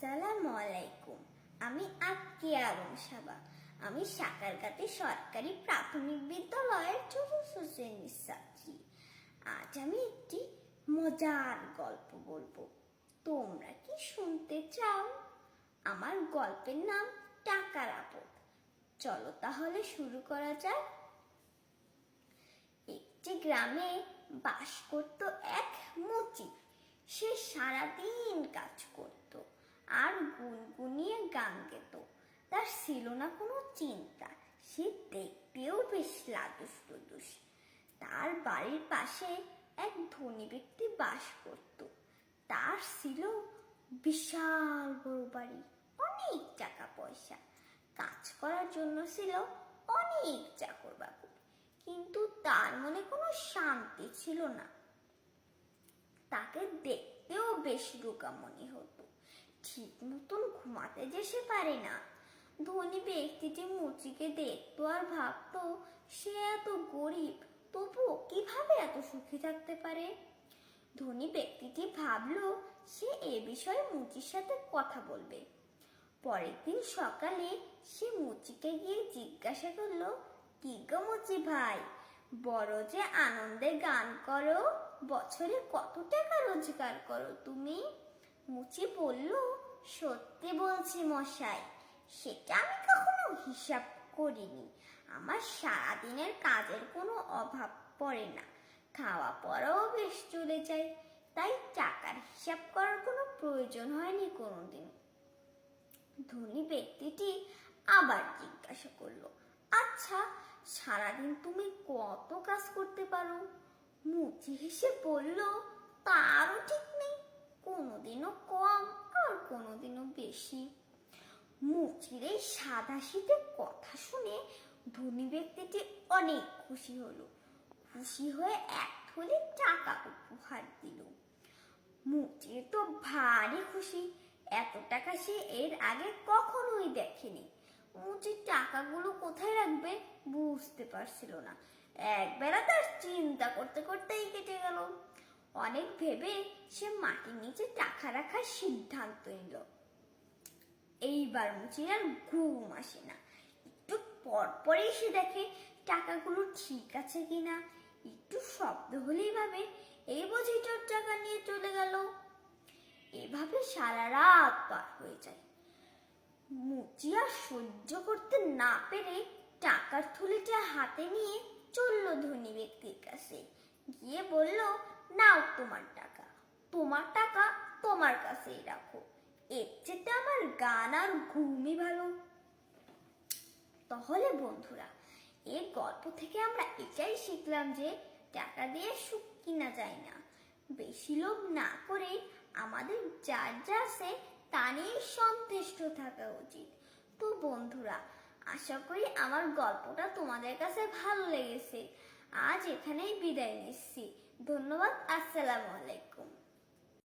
আসসালামু আলাইকুম। আমি আকিয়া আলম সাবা। আমি সাকারগাতি সরকারি প্রাথমিক বিদ্যালয়ের চতুর্থ শ্রেণীর ছাত্রী। আজ আমি একটি মজার গল্প বলবো। তোমরা কি শুনতে চাও? আমার গল্পের নাম টাকার আপদ। চলো তাহলে শুরু করা যাক। একটি গ্রামে বাস করত এক মুচি। সে সারাদিন কাজ করত আর গুনগুনিয়ে গান গেত। তার ছিল না কোনো চিন্তা। সে দেখতেও বেশ লাদুস লুদুস। তার বাড়ির পাশে এক ধনী ব্যক্তি বাস করত। তার ছিল বিশাল বড় বাড়ি, অনেক টাকা পয়সা। কাজ করার জন্য ছিল অনেক চাকর বাকর, কিন্তু তার মনে কোনো শান্তি ছিল না। তাকে দেখতেও বেশ রোগা মনে হতো। ঠিক মতন ঘুমাতে যে সে পারে না। ধনী ব্যক্তিটি মুচিকে দেখতো আর ভাবতো, সে এত গরিব, তবুও কিভাবে এত সুখী থাকতে পারে। ধনী ব্যক্তিটি ভাবলো সে এ বিষয়ে মুচির সাথে কথা বলবে। পরের দিন সকালে সে মুচিকে গিয়ে জিজ্ঞাসা করলো, কি গো মুচি ভাই, বড় যে আনন্দে গান করো, বছরে কত টাকা রোজগার করো তুমি? মুচি বলল, সত্যি বলছি মশাই, সেটা আমি কখনো হিসাব করিনি। আমার সারাদিনের কাজের কোনো অভাব পড়ে না, খাওয়া পড়াও বেশ চলে যায়, তাই টাকার হিসাব করার কোনো প্রয়োজন হয়নি কোনোদিন। ধনী ব্যক্তিটি আবার জিজ্ঞাসা করলো, আচ্ছা সারাদিন তুমি কত কাজ করতে পারো? মুচি হেসে বলল, তারও ঠিক নেই, কোনোদিনও কম আর কোনোদিনও বেশি। মুচির এই সাদাসিধে কথা শুনে ধনী ব্যক্তিটি অনেক খুশি হলো। খুশি হয়ে এক থলি টাকা উপহার দিল। মুচির তো ভারী খুশি, এত টাকা সে এর আগে কখনোই দেখেনি। মুচির টাকাগুলো কোথায় রাখবে বুঝতে পারছিল না। একবেলা তার চিন্তা করতে করতেই কেটে গেল। অনেক ভেবে সে মাটির নিচে টাকা রাখার সিদ্ধান্ত নিল। এইবার মুচির আর ঘুম আসে না। একটু পরপরই সে দেখে টাকাগুলো ঠিক আছে কিনা। একটু শব্দ হলেই ভাবে, এই বুঝি তোর টাকা নিয়ে চলে গেল। এভাবে সারা রাত পার হয়ে যায়। মুচি আর সহ্য করতে না পেরে টাকার থলিটা হাতে নিয়ে চলল ধনী ব্যক্তির কাছে। গিয়ে বলল, নাও তোমার টাকা, তোমার টাকা তোমার কাছেই রাখো, এর চেয়ে আমার গান আর ঘুমই ভালো। তাহলে বন্ধুরা, এই গল্প থেকে আমরা এটাই শিখলাম যে টাকা দিয়ে সুখ কিনা যায় না। বেশি লোভ না করে আমাদের যার যা আছে তা নিয়ে সন্তুষ্ট থাকা উচিত। তো বন্ধুরা, আশা করি আমার গল্পটা তোমাদের কাছে ভালো লেগেছে। আজ এখানেই বিদায় নিচ্ছি। ধন্যবাদ। আসসালামু আলাইকুম।